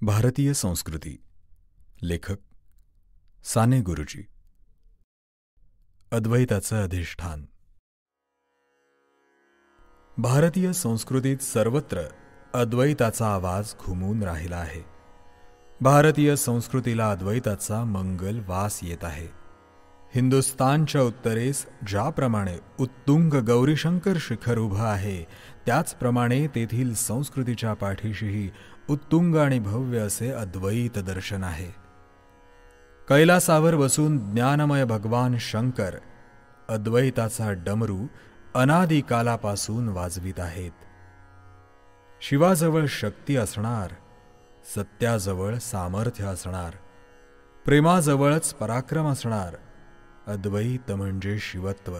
भारतीय संस्कृती. लेखक साने गुरुजी. अद्वैताचं अधिष्ठान. भारतीय संस्कृतीत सर्वत्र अद्वैताचा आवाज घुमून राहिला आहे. भारतीय संस्कृतीला अद्वैताचा मंगल वास येत आहे. हिंदुस्थानच्या उत्तरेस ज्याप्रमाणे उत्तुंग गौरीशंकर शिखर उभं आहे, त्याचप्रमाणे तेथील संस्कृतीच्या पाठीशीही उत्तुंग आणि भव्य असे अद्वैत दर्शन आहे. कैलासावर बसून ज्ञानमय भगवान शंकर अद्वैताचा डमरू अनादिकालापासून वाजवित आहेत. शिवाजवळ शक्ती असणार, सत्याजवळ सामर्थ्य असणार, प्रेमाजवळच पराक्रम असणार. अद्वैत म्हणजे शिवत्व,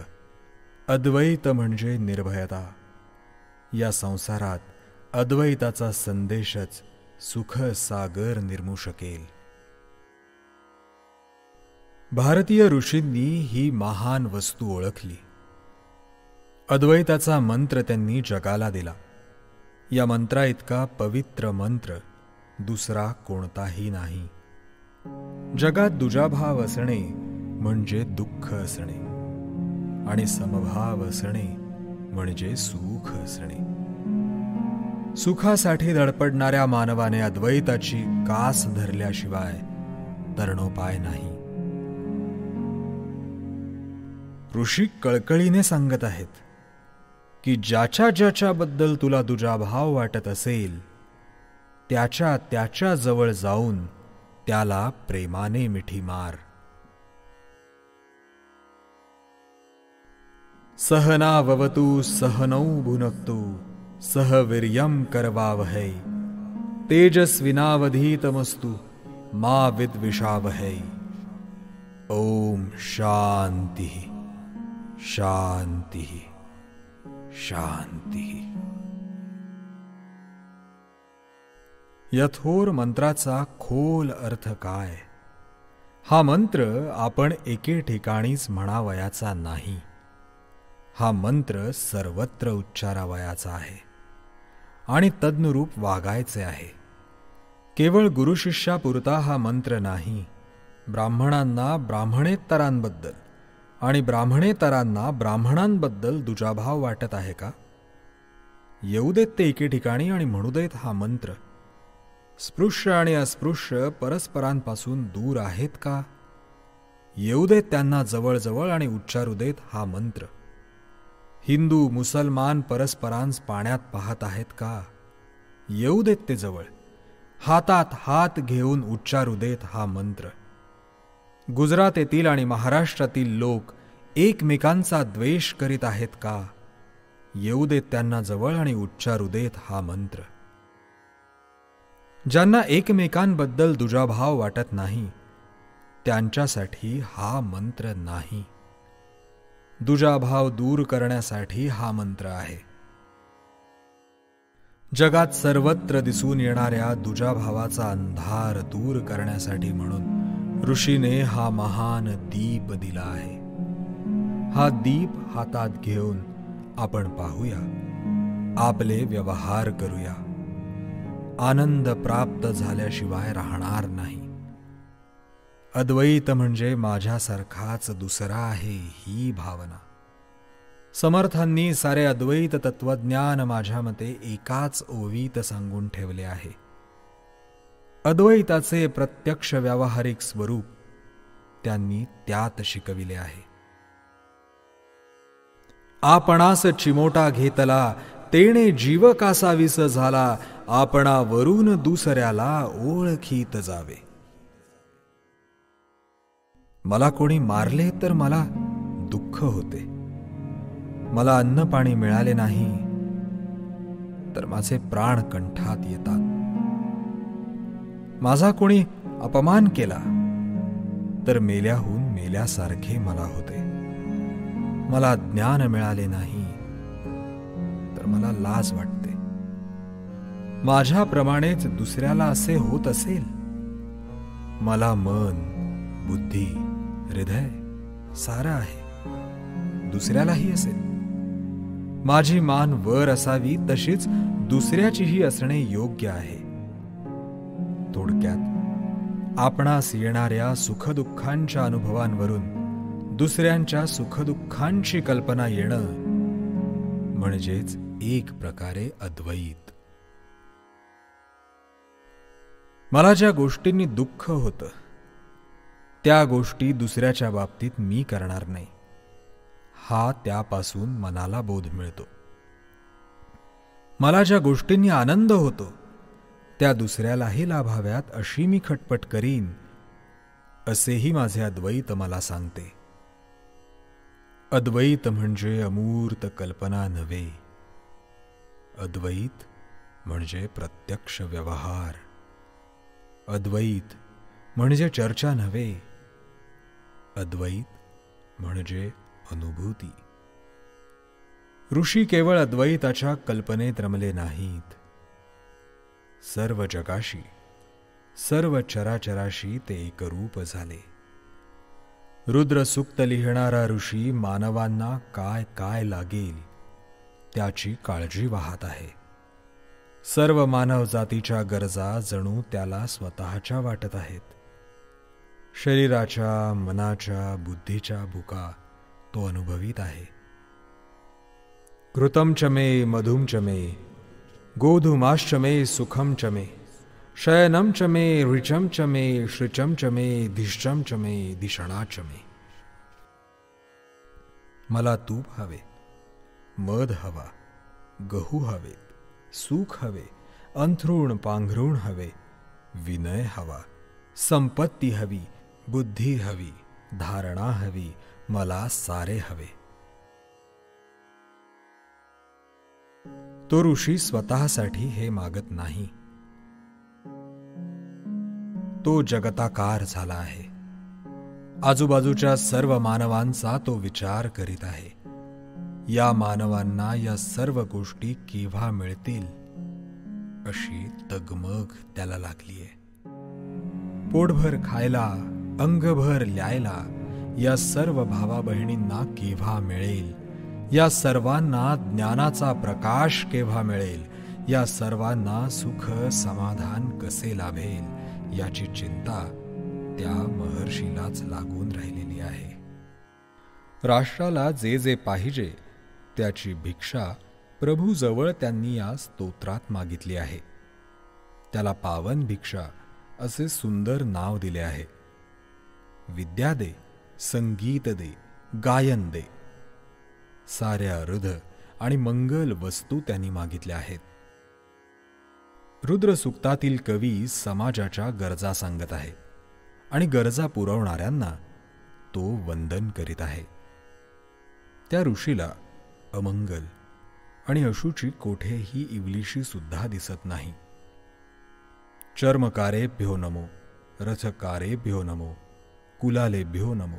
अद्वैत म्हणजे निर्भयता. या संसारात अद्वैताचा संदेशच सुख सागर निर्मू शकेल. भारतीय ऋषींनी ही महान वस्तू ओळखली. अद्वैताचा मंत्र त्यांनी जगाला दिला. या मंत्रा इतका पवित्र मंत्र दुसरा कोणताही नाही. जगात दुजाभाव असणे म्हणजे दुःख असणे, आणि समभाव असणे म्हणजे सुख असणे. सुखासाठी धडपडणाऱ्या मानवाने अद्वैताची कास धरल्याशिवाय तरणोपाय नाही. ऋषी कळकळीने सांगत आहेत की ज्याच्याबद्दल तुला दुजाभाव वाटत असेल, त्याच्या जवळ जाऊन त्याला प्रेमाने मिठी मार. सहनाववतु सहनौ भुनक्तु सह वीर्यं करवावहै तेजस्विनावधीतमस्तु मा विद्विषावहै. ओम शांति शांति शांति. या थोर मंत्राचा खोल अर्थ काय? हा मंत्र आपण एके ठिकाणीच म्हणावयाचा नाही. हा मंत्र सर्वत्र उच्चारावयाचा आहे आणि तद्नुरूप वागायचे आहे. केवळ गुरुशिष्यापुरता हा मंत्र नाही. ब्राह्मणांना ब्राह्मणेतरांबद्दल आणि ब्राह्मणेतरांना ब्राह्मणांबद्दल दुजाभाव वाटत आहे का? येऊ देत ते एके ठिकाणी आणि म्हणू देत हा मंत्र. स्पृश्य आणि अस्पृश्य परस्परांपासून दूर आहेत का? येऊ देत त्यांना जवळजवळ आणि उच्चारू देत हा मंत्र. हिंदू मुसलमान परस्परांस पाण्यात पाहत आहेत का? येऊ देत ते जवळ. हातात हात घेऊन उच्चारू देत हा मंत्र. गुजरात येथील आणि महाराष्ट्रातील लोक एकमेकांचा द्वेष करीत आहेत का? येऊ देत त्यांना जवळ आणि उच्चारू देत हा मंत्र. ज्यांना एकमेकांबद्दल दुजाभाव वाटत नाही, त्यांच्यासाठी हा मंत्र नाही. दुजाभाव दूर करण्यासाठी हा मंत्र आहे. जगात सर्वत्र दिसून येणाऱ्या दुजाभावाचा अंधार दूर करण्यासाठी म्हणून ऋषीने हा महान दीप दिला आहे. हा दीप हातात घेऊन आपण पाहूया, आपले व्यवहार करूया. आनंद प्राप्त झाल्याशिवाय राहणार नाही. अद्वैत म्हणजे माझ्यासारखाच दुसरा आहे, ही भावना. समर्थांनी सारे अद्वैत तत्वज्ञान माझ्या मते एकाच ओवीत सांगून ठेवले आहे. अद्वैताचे प्रत्यक्ष व्यावहारिक स्वरूप त्यांनी त्यात शिकविले आहे. आपणास चिमोटा घेतला तेणे जीव कासावीस झाला, आपणावरून दुसऱ्याला ओळखीत जावे. मला कोणी मारले तर मला दुःख होते. मला अन्न पाणी मिळाले नाही तर माझे प्राण कंठात येतात. माझा कोणी अपमान केला तर मेल्याहून मेल्यासारखे मला होते. मला ज्ञान मिळाले नाही तर मला लाज वाटते. माझ्याप्रमाणेच दुसऱ्याला असे होत असेल, मला मन, बुद्धी, हृदय सारं आहे, दुसऱ्यालाही असेल. माझी मान वर असावी तशीच दुसऱ्याचीही असणे योग्य आहे. थोडक्यात आपणास येणाऱ्या सुखदुःखांच्या अनुभवांवरून दुसऱ्यांच्या सुखदुःखांची कल्पना येणं म्हणजेच एक प्रकारे अद्वैत. मला ज्या गोष्टींनी दुःख होतं त्या गोष्टी दुसऱ्याच्या बाबतीत मी करणार नाही, हा त्यापासून मनाला बोध मिळतो. मला ज्या गोष्टींनी आनंद होतो त्या दुसऱ्यालाही लाभाव्यात अशी मी खटपट करीन, असेही माझे अद्वैत मला सांगते. अद्वैत म्हणजे अमूर्त कल्पना नव्हे, अद्वैत म्हणजे प्रत्यक्ष व्यवहार. अद्वैत म्हणजे चर्चा नव्हे, अद्वैत म्हणजे अनुभूती. ऋषी केवळ अद्वैताच्या कल्पनेत रमले नाहीत. सर्व जगाशी, सर्व चराचराशी ते एकरूप झाले. रुद्र सूक्त लिहिणारा ऋषी मानवांना काय काय लागेल त्याची काळजी वाहत आहे. सर्व मानव जातीच्या गरजा जणू त्याला स्वतःच्या वाटत आहेत. शरीराच्या, मनाच्या, बुद्धीच्या भुका तो अनुभवित आहे. घृतं च मे मधुं च मे गोधूमाश्च मे सुखं च मे शयनं च मे ऋचं च मे श्रुचं च मे धिष्ठं च मे धिषणा च मे. मला तूप हवे, मध हवा, गहू हवेत, सुख हवे, अंथरूण पांघरूण हवे, विनय हवा, संपत्ती हवी, बुद्धी हवी, धारणा हवी, मला सारे हवे. तो ऋषी स्वतःसाठी हे मागत नाही. तो जगताकार झाला आहे. आजूबाजूच्या सर्व मानवांचा तो विचार करीत आहे. या मानवांना या सर्व गोष्टी केव्हा मिळतील अशी तगमग त्याला लागलीये. पोटभर खायला, अंगभर ल्यायला या सर्व भावा बहिणींना केव्हा मिळेल, या सर्वांना ज्ञानाचा प्रकाश केव्हा मिळेल, या सर्वांना सुख समाधान कसे लाभेल याची चिंता त्या महर्षीलाच लागून राहिलेली आहे. राष्ट्राला जे जे पाहिजे त्याची भिक्षा प्रभूजवळ त्यांनी या स्तोत्रात मागितली आहे. त्याला पावन भिक्षा असे सुंदर नाव दिले आहे. विद्या दे, संगीत दे, गायन दे, साऱ्या हृद आणि मंगल वस्तू त्यांनी मागितल्या आहेत. रुद्र सूक्तातील कवी समाजाच्या गरजा सांगत आहे आणि गरजा पुरवणाऱ्यांना तो वंदन करीत आहे. त्या ऋषीला अमंगल आणि अशुची कोठेही इवलीशी सुद्धा दिसत नाही. चर्मकारेभ्यो नमो, रथकारेभ्यो नमो, कुलालेभ्यो नमो.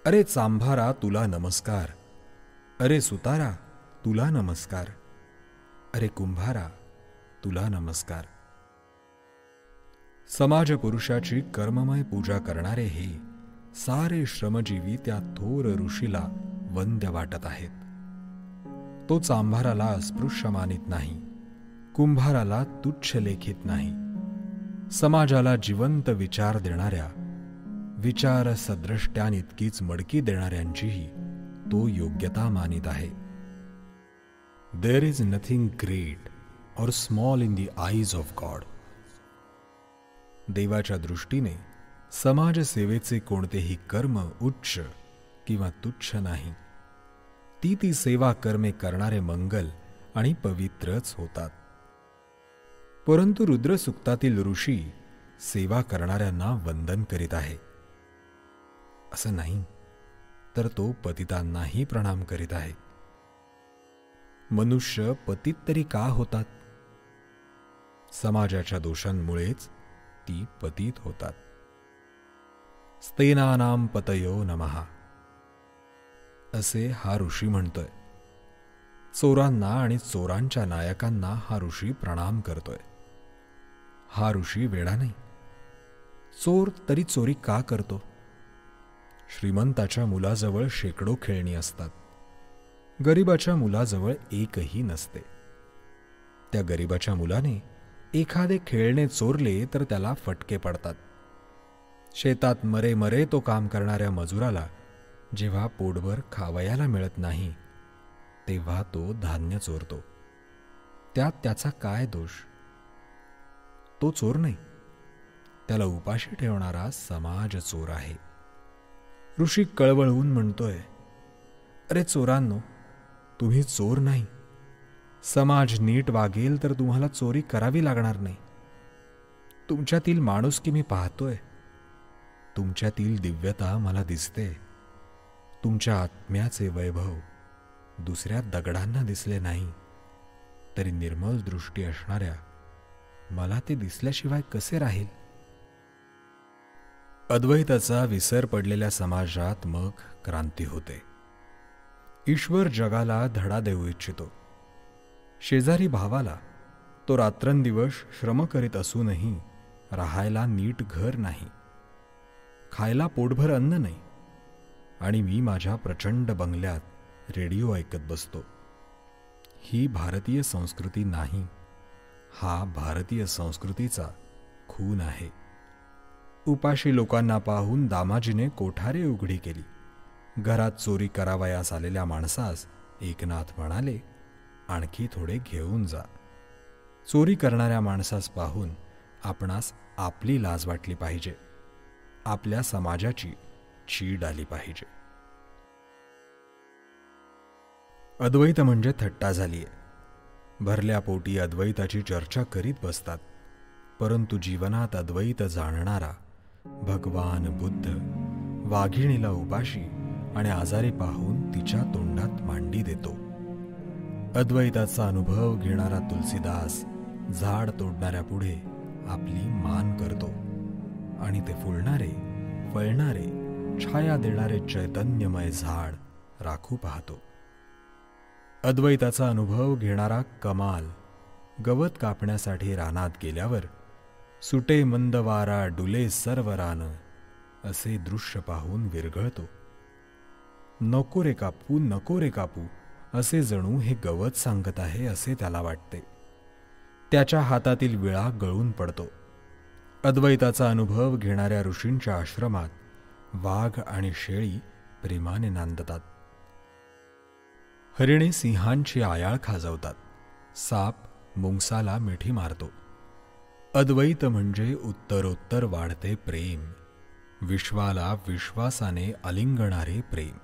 अरे चांभारा तुला नमस्कार, अरे सुतारा तुला नमस्कार, अरे कुंभारा तुला नमस्कार. समाज पुरुषाची कर्ममय पूजा करणारे हे सारे श्रमजीवी त्या थोर ऋषीला वंद्य वाटत आहेत. तो चांभाराला अस्पृश्य मानित नाही, कुंभाराला तुच्छ लेखित नाही. समाजाला जिवंत विचार देणाऱ्या, विचार सद्रष्ट्यांइतकीच मडकी देणाऱ्यांचीही तो योग्यता मानित आहे. देअर इज नथिंग ग्रेट और small in the eyes of God. देवाच्या दृष्टीने समाजसेवेचे कोणतेही कर्म उच्च किंवा तुच्छ नाही. ती सेवा कर्मे करणारे मंगल आणि पवित्रच होतात. परंतु रुद्र सूक्तातील ऋषी सेवा करणाऱ्यांना वंदन करीत आहे. असं नाही तर तो पतितांनाही प्रणाम करीत आहे. मनुष्य पतित तरी का होतात? समाजाच्या दोषांमुळेच ती पतित होतात. स्तेनानां पतयो नमः असे हा ऋषी म्हणतोय. चोरांना आणि चोरांच्या नायकांना हा ऋषी प्रणाम करतोय. हा ऋषी वेडा नाही. चोर तरी चोरी का करतो? श्रीमंताच्या मुलाजवळ शेकडो खेळणी असतात, गरिबाच्या मुलाजवळ एकही नसते. त्या गरिबाच्या मुलाने एखादे खेळणे चोरले तर त्याला फटके पडतात. शेतात मरे मरे तो काम करणाऱ्या मजुराला जेव्हा पोटभर खावयाला मिळत नाही तेव्हा तो धान्य चोरतो. त्यात त्याचा काय दोष? तो चोर नाही, त्याला उपाशी ठेवणारा समाज चोर आहे. ऋषी कळवळून म्हणतोय, अरे चोरांनो, तुम्ही चोर नाही. समाज नीट वागेल तर तुम्हाला चोरी करावी लागणार नाही. तुमच्यातील माणुसकी मी पाहतोय, तुमच्यातील दिव्यता मला दिसते. तुमच्या आत्म्याचे वैभव दुसऱ्या दगडांना दिसले नाही तरी निर्मल दृष्टी असणाऱ्या मला ते दिसल्याशिवाय कसे राहील? अद्वैताचा विसर पडलेल्या समाजात मग क्रांती होते. ईश्वर जगाला धडा देऊ इच्छितो. शेजारी भावाला तो रात्रंदिवस श्रम करीत असूनही राहायला नीट घर नाही, खायला पोटभर अन्न नाही, आणि मी माझ्या प्रचंड बंगल्यात रेडिओ ऐकत बसतो. ही भारतीय संस्कृती नाही, हा भारतीय संस्कृतीचा खून आहे. उपाशी लोकांना पाहून दामाजीने कोठारे उघडी केली. घरात चोरी करावयास आलेल्या माणसास एकनाथ म्हणाले, आणखी थोडे घेऊन जा. चोरी करणाऱ्या माणसास पाहून आपणास आपली लाज वाटली पाहिजे, आपल्या समाजाची चीड आली पाहिजे. अद्वैत म्हणजे थट्टा झालीये. भरल्या पोटी अद्वैताची चर्चा करीत बसतात, परंतु जीवनात अद्वैत जाणणारा भगवान बुद्ध वाघिणीला उपाशी आणि आजारी पाहून तिच्या तोंडात मांडी देतो. अद्वैताचा अनुभव घेणारा तुलसीदास झाड तोडणाऱ्या पुढे आपली मान करतो आणि ते फुलणारे, फळणारे, छाया देणारे चैतन्यमय झाड राखू पाहतो. अद्वैताचा अनुभव घेणारा कमाल गवत कापण्यासाठी रानात गेल्यावर सुटे मंद वारा डुले सर्व रान असे दृश्य पाहून विरघळतो. नको रे कापू, नको रे कापू असे जणू हे गवत सांगत आहे असे त्याला वाटते. त्याच्या हातातील विळा गळून पडतो. अद्वैताचा अनुभव घेणाऱ्या ऋषींच्या आश्रमात वाघ आणि शेळी प्रेमाने नांदतात. हरिणे सिंहांची आयाळ खाजवतात. साप मुंगसाला मिठी मारतो. अद्वैत म्हणजे उत्तरोत्तर वाढते प्रेम, विश्वाला विश्वासाने आलिंगणारे प्रेम.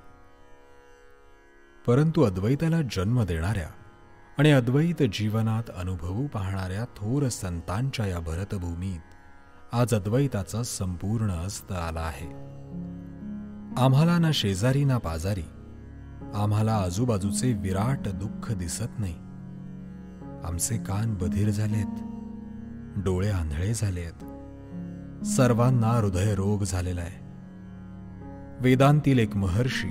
परंतु अद्वैताला जन्म देणाऱ्या आणि अद्वैत जीवनात अनुभवू पाहणाऱ्या थोर संतांच्या या भरतभूमीत आज अद्वैताचा संपूर्ण अस्त आला आहे. आम्हाला ना शेजारी ना पाजारी, आम्हाला आजूबाजूचे विराट दुःख दिसत नाही. आमचे कान बधीर झालेत, डोळे आंधळे झालेत, सर्वांना हृदयरोग झालेला आहे. वेदांतील एक महर्षी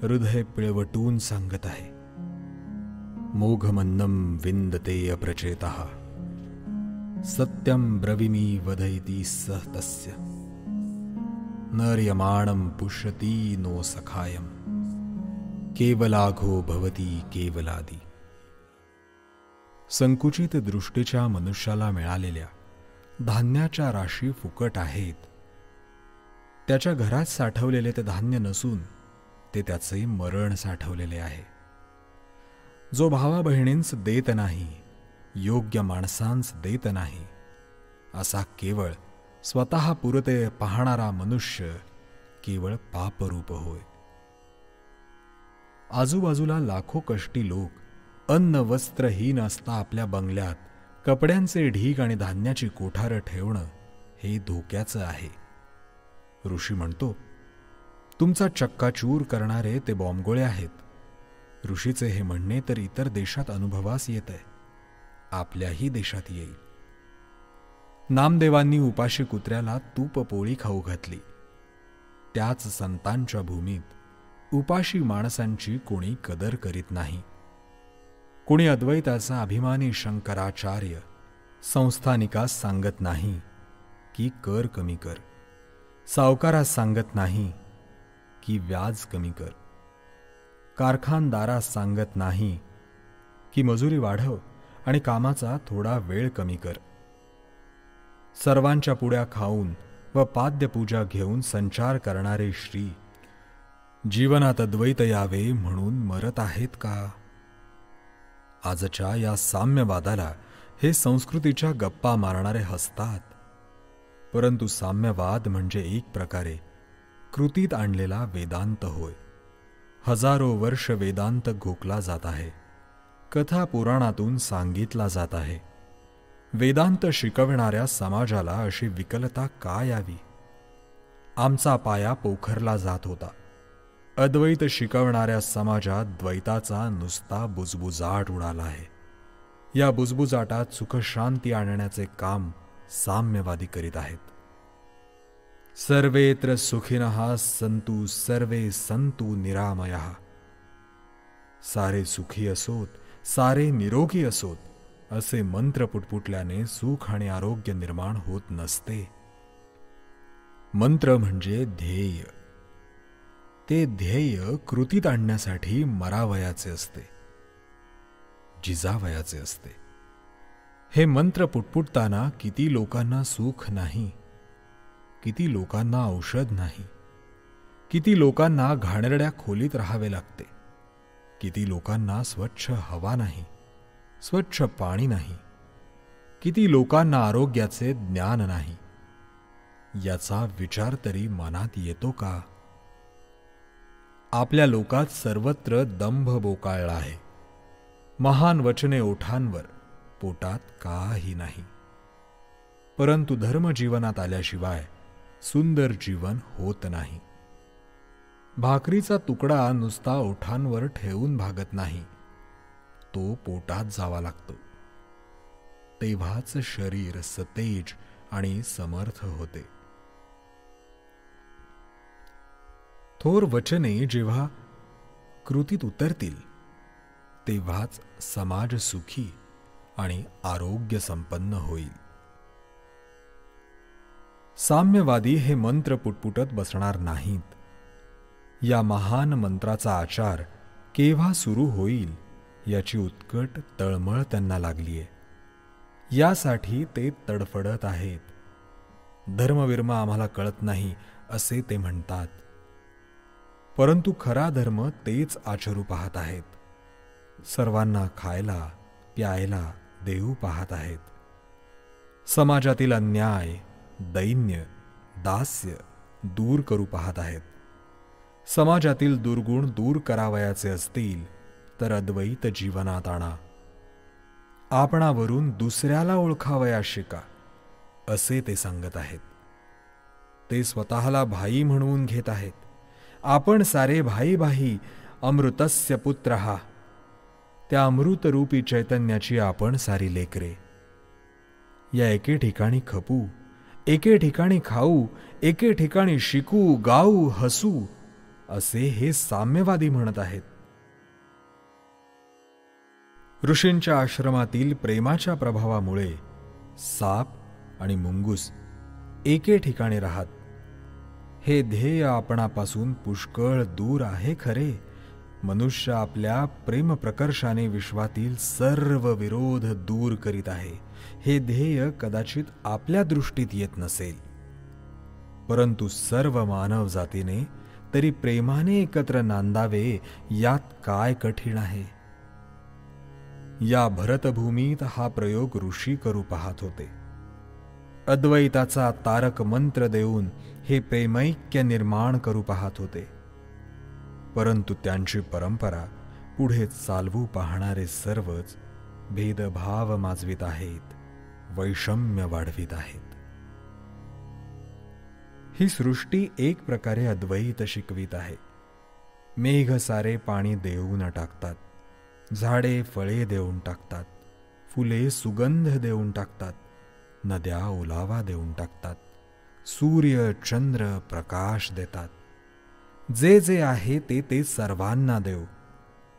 हृदय पिळवटून सांगत आहे, मोघमन्नम विंदते अप्रचेतः सत्यम ब्रवीमी वदयति सह तस्य नर्यमाणं पुष्यति नो सखायम केवलाघो भवती केवलादी. संकुचित दृष्टीच्या मनुष्याला मिळालेल्या धान्याच्या राशी फुकट आहेत. त्याच्या घरात साठवलेले ते धान्य नसून ते त्याचे मरण साठवलेले आहे. जो भावा बहिणींस देत नाही, योग्य माणसांस देत नाही, असा केवळ स्वतः पुरते पाहणारा मनुष्य केवळ पापरूप होय. आजूबाजूला लाखो कष्टी लोक अन्न वस्त्रहीन असता आपल्या बंगल्यात कपड्यांचे ढीग आणि धान्याची कोठारं ठेवणं हे धोक्याचं आहे. ऋषी म्हणतो, तुमचा चक्काचूर करणारे ते बॉम्बगोळे आहेत. ऋषीचे हे म्हणणे तर इतर देशात अनुभवास येत आहे, आपल्याही देशात येईल. नामदेवांनी उपाशी कुत्र्याला तूप पोळी खाऊ घातली. त्याच संतांच्या भूमीत उपाशी माणसांची कोणी कदर करीत नाही. कोणी अद्वैताचा अभिमानी शंकराचार्य संस्थानिकास सांगत नाही की कर कमी कर, सावकारास सांगत नाही की व्याज कमी कर, कारखानदारास सांगत नाही की मजुरी वाढव आणि कामाचा थोडा वेळ कमी कर. सर्वांच्या पुड्या खाऊन व पाद्यपूजा घेऊन संचार करणारे श्री जीवनात अद्वैत यावे म्हणून मरत आहेत का? आजच्या या साम्यवादाला हे संस्कृतीच्या गप्पा मारणारे हसतात. परंतु साम्यवाद म्हणजे एक प्रकारे कृतीत आणलेला वेदांत होय. हजारो वर्ष वेदांत घोकला जात आहे. कथा पुराणातून सांगितला जात आहे. वेदांत शिकविणाऱ्या समाजाला अशी विकलता का यावी? आमचा पाया पोखरला जात होता. अद्वैत शिकवणाऱ्या समाजात द्वैताचा नुसता बुजबुजाट उडाला आहे. या बुजबुजाटात सुखशांती आणण्याचे काम साम्यवादी करीत आहेत. सर्वेत्र सुखिनः सन्तु सर्वे सन्तु निरामयः. सारे सुखी असोत, सारे निरोगी असोत असे मंत्र पुटपुटल्याने सुख आणि आरोग्य निर्माण होत नसते. मंत्र म्हणजे ध्येय. ते ध्येय कृतीत आणण्यासाठी मरावयाचे असते, जिजावयाचे असते. हे मंत्र पुटपुटताना किती लोकांना सुख नाही, किती लोकांना औषध नाही, किती लोकांना घाणेरड्या खोलीत राहावे लागते, किती लोकांना स्वच्छ हवा नाही, स्वच्छ पाणी नाही, किती लोकांना आरोग्याचे ज्ञान नाही. याचा विचार तरी मनात येतो का? आपल्या लोकात सर्वत्र दंभ बोकाळला आहे. महान वचने ओठांवर, पोटात काही नाही. परंतु धर्मजीवनात आल्याशिवाय सुंदर जीवन होत नाही. भाकरीचा तुकडा नुसता ओठांवर ठेवून भागत नाही, तो पोटात जावा लागतो. तेव्हाच शरीर सतेज आणि समर्थ होते. थोर वचने जेव्हा कृतीत उतरतील तेव्हाच समाज सुखी आणि आरोग्य संपन्न होईल. साम्यवादी हे मंत्र पुटपुटत बसणार नाहीत. या महान मंत्राचा आचार केव्हा सुरू होईल याची उत्कट तळमळ त्यांना लागलीये. यासाठी ते तडफडत आहेत. धर्मविर्म आम्हाला कळत नाही असे ते म्हणतात. परंतु खरा धर्म तेच आचरू पाहत आहेत. सर्वांना खायला प्यायला देऊ पाहत आहेत. समाजातील अन्याय, दैन्य, दास्य दूर करू पाहत आहेत. समाजातील दुर्गुण दूर करावयाचे असतील तर अद्वैत जीवनात आणा. आपणावरून दुसऱ्याला ओळखावया शिका असे ते सांगत आहेत. ते स्वतःला भाई म्हणवून घेत आहेत. आपण सारे भाई भाई अमृतस्य पुत्रहा. त्या अमृतरूपी चैतन्याची आपण सारी लेकरे. या एके ठिकाणी खपू, एके ठिकाणी खाऊ, एके ठिकाणी शिकू, गाऊ, हसू असे हे साम्यवादी म्हणत आहेत. ऋषींच्या आश्रमातील प्रेमाच्या प्रभावामुळे साप आणि मुंगूस एके ठिकाणी राहत. हे ध्येय आपणापासून पुष्कळ दूर आहे खरे. मनुष्य आपल्या प्रेम प्रकर्षाने विश्वातील सर्व विरोध दूर करीत आहे. हे ध्येय कदाचित आपल्या दृष्टीत येत नसेल, परंतु सर्व मानव जातीने तरी प्रेमाने एकत्र नांदावे यात काय कठीण आहे. या भरतभूमीत हा प्रयोग ऋषी करू पाहत होते. अद्वैताचा तारक मंत्र देऊन हे प्रेमैक्य निर्माण करू पाहत होते. परंतु त्यांची परंपरा पुढे चालवू पाहणारे सर्वच भेदभाव माजवित आहेत, वैषम्य वाढवित आहेत. ही सृष्टी एक प्रकारे अद्वैत शिकवित आहे. मेघ सारे पाणी देऊन टाकतात, झाडे फळे देऊन टाकतात, फुले सुगंध देऊन टाकतात, नद्या ओलावा देऊन टाकतात, सूर्य चंद्र प्रकाश देतात. जे जे आहे ते ते सर्वांना देऊ,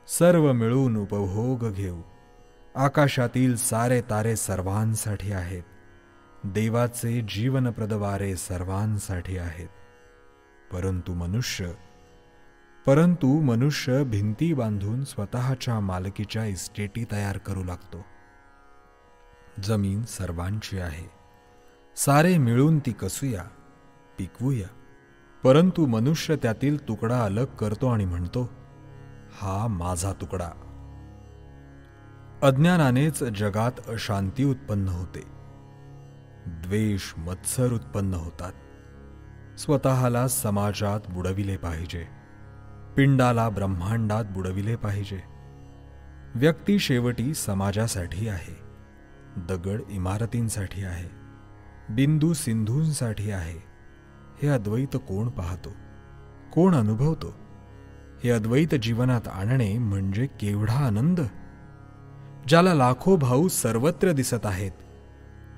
सर्व मिळून उपभोग घेऊ. आकाशातील सारे तारे सर्वांसाठी आहेत, देवाचे जीवनप्रद वारे सर्वांसाठी आहेत. परंतु मनुष्य भिंती बांधून स्वतःच्या मालकीच्या इस्टेटी तयार करू लागतो. जमीन सर्वांची आहे, सारे मिळून ती कसूया, पिकवूया. परंतु मनुष्य त्यातील तुकडा अलग करतो आणि म्हणतो, हा माझा तुकडा. अज्ञानानेच जगात अशांती उत्पन्न होते. द्वेष, मत्सर उत्पन्न होतात. स्वतःला समाजात बुडविले पाहिजे, पिंडाला ब्रह्मांडात बुडविले पाहिजे. व्यक्ती शेवटी समाजासाठी आहे, दगड इमारतींसाठी आहे, बिंदू सिंधूंसाठी आहे. हे अद्वैत कोण पाहतो, कोण अनुभवतो? हे अद्वैत जीवनात आणणे म्हणजे केवढा आनंद. ज्याला लाखो भाऊ सर्वत्र दिसत आहेत,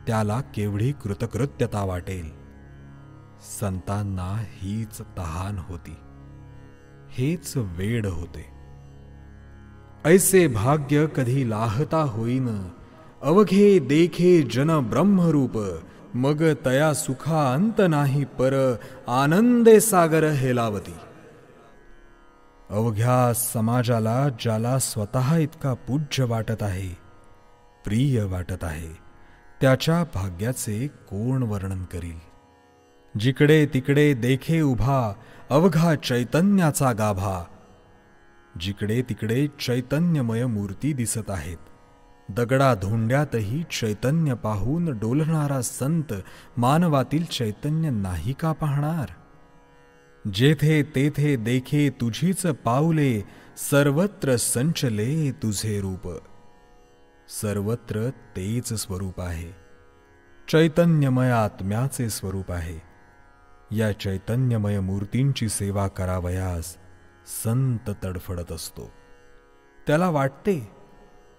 त्याला केवढी कृतकृत्यता वाटेल. संतांना हीच तहान होती, हेच वेड होते. ऐसे भाग्य कधी लाहता होईन, अवघे देखे जन ब्रह्मरूप. मग तया सुखा अंत नाही पर, आनंदे सागर हेलावती. अवघ्या समाजाला ज्याला स्वतः इतका पूज्य वाटत आहे, प्रिय वाटत आहे, त्याच्या भाग्याचे कोण वर्णन करील. जिकडे तिकडे देखे उभा अवघा चैतन्याचा गाभा. जिकडे तिकडे चैतन्यमय मूर्ती दिसत आहेत. दगडा धोंड्यातही चैतन्य पाहून डोलणारा संत मानवातील चैतन्य नाही का पाहणार. जेथे तेथे देखे तुझीच पाऊले, सर्वत्र संचले तुझे रूप. सर्वत्र तेच स्वरूप आहे, चैतन्यमय आत्म्याचे स्वरूप आहे. या चैतन्यमय मूर्तींची सेवा करावयास संत तडफडत असतो. त्याला वाटते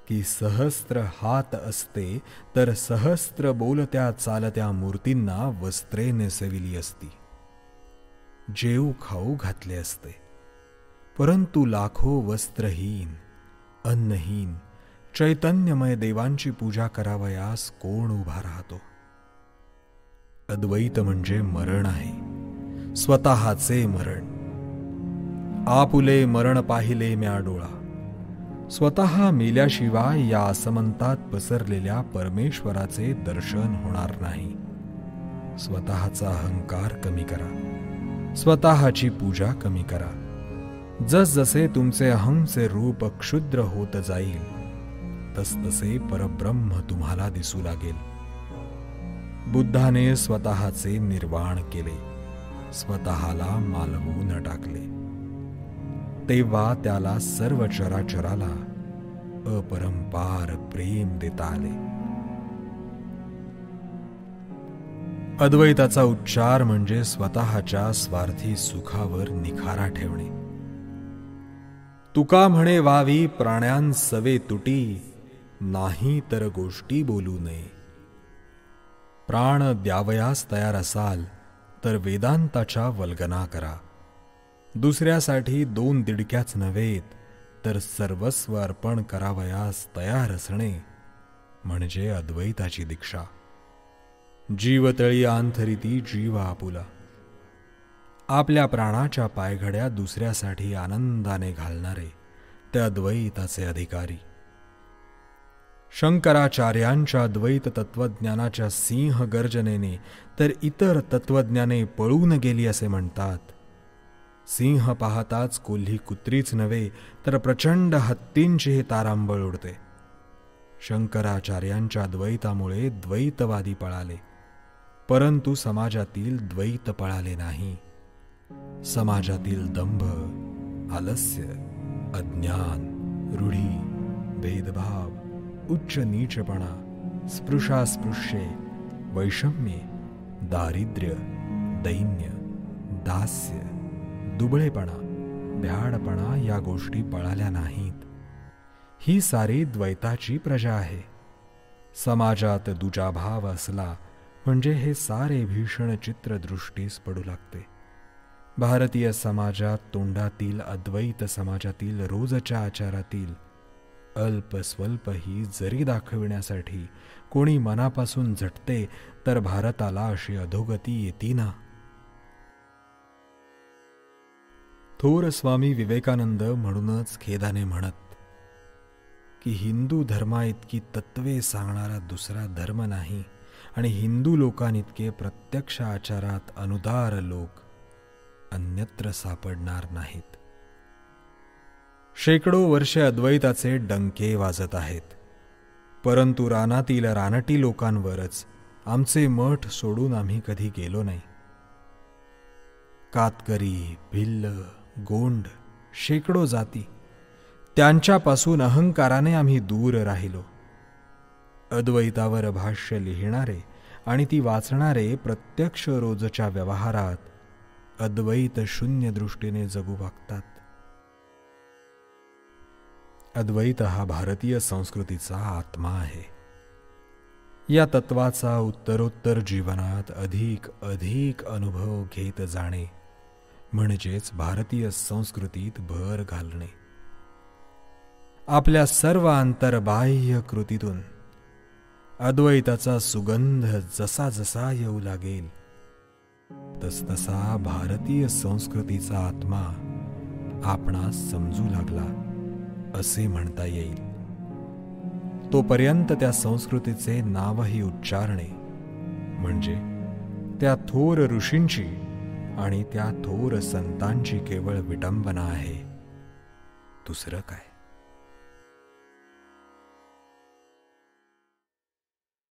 की सहस्त्र हात असते तर सहस्त्र बोलत्या चालत्या मूर्तींना वस्त्रे नेसविली असती, जेऊ खाऊ घातले असते. परंतु लाखो वस्त्रहीन, अन्नहीन, चैतन्यमय देवांची पूजा करावयास कोण उभा राहतो. अद्वैत म्हणजे मरण आहे, स्वतःचे मरण. आपुले मरण पाहिले म्या डोळा. स्वतः मेल्याशिवाय या असमंतात पसरलेल्या परमेश्वराचे दर्शन होणार नाही. स्वतःचा अहंकार कमी करा, स्वतःची पूजा कमी करा. जसजसे तुमचे अहंचे रूप क्षुद्र होत जाईल, तसतसे परब्रह्म तुम्हाला दिसू लागेल. बुद्धाने स्वतःचे निर्वाण केले, स्वतःला मालवून टाकले. तेव्हा त्याला सर्व चराचराला अपरंपार प्रेम देता आले. अद्वैताचा उच्चार म्हणजे स्वतःच्या स्वार्थी सुखावर निखारा ठेवणे. तुका म्हणे वावी प्राण्यांसवे तुटी, नाही तर गोष्टी बोलू नये. प्राण द्यावयास तयार असाल तर वेदांताच्या वल्गना करा. दुसऱ्यासाठी दोन दिडक्याच नव्हेत तर सर्वस्व अर्पण करावयास तयार असणे म्हणजे अद्वैताची दीक्षा. जीवतळी अंथरिती जीव आपुला. आपल्या प्राणाच्या पायघड्या दुसऱ्यासाठी आनंदाने घालणारे ते अद्वैताचे अधिकारी. शंकराचार्यांच्या अद्वैत तत्वज्ञानाच्या सिंह गर्जनेने तर इतर तत्वज्ञाने पळून गेली असे म्हणतात. सिंह पाहताच कोल्ही कुत्रीच नव्हे तर प्रचंड हत्तींचीही तारांबळ उडते. शंकराचार्यांच्या द्वैतामुळे द्वैतवादी पळाले, परंतु समाजातील द्वैत पळाले नाही. समाजातील दंभ, आलस्य, अज्ञान, रूढी, भेदभाव, उच्च नीचपणा, स्पृशास्पृश्ये, वैषम्ये, दारिद्र्य, दैन्य, दास्य, दुबळेपणा, भ्याडपणा या गोष्टी पळाल्या नाहीत. ही सारी द्वैताची प्रजा आहे. समाजात दुजाभाव असला म्हणजे हे सारे भीषण चित्र दृष्टीस पडू लागते. भारतीय समाजात तोंडातील अद्वैत समाजातील रोजच्या आचारातील अल्प स्वल्प ही जरी दाखविण्यासाठी कोणी मनापासून झटते तर भारताला अशी अधोगती येती ना. थोर स्वामी विवेकानंद म्हणूनच खेदाने म्हणत की हिंदू धर्मा इतकी तत्वे सांगणारा दुसरा धर्म नाही आणि हिंदू लोकांइतके प्रत्यक्ष आचारात अनुदार लोक अन्यत्र सापडणार नाहीत. शेकडो वर्षे अद्वैताचे डंके वाजत आहेत, परंतु रानातील रानटी लोकांवरच आमचे मठ सोडून आम्ही कधी गेलो नाही. कातकरी, भिल्ल, गोंड, शेकडो जाती, त्यांच्यापासून अहंकाराने आम्ही दूर राहिलो. अद्वैतावर भाष्य लिहिणारे आणि ती वाचणारे प्रत्यक्ष रोजच्या व्यवहारात अद्वैत शून्य दृष्टीने जगू लागतात. अद्वैत हा भारतीय संस्कृतीचा आत्मा आहे. या तत्वाचा उत्तरोत्तर जीवनात अधिक अधिक अनुभव घेत जाणे म्हणजेच भारतीय संस्कृतीत भर घालणे. आपल्या सर्व अंतर्बाह्य कृतीतून अद्वैताचा सुगंध जसा जसा येऊ लागेल तसतसा भारतीय संस्कृतीचा आत्मा आपणास समजू लागला असे म्हणता येईल. तोपर्यंत त्या संस्कृतीचे नावही उच्चारणे म्हणजे त्या थोर ऋषींची आणि त्या थोर संतांची केवळ विटंबना आहे, दुसरं काय.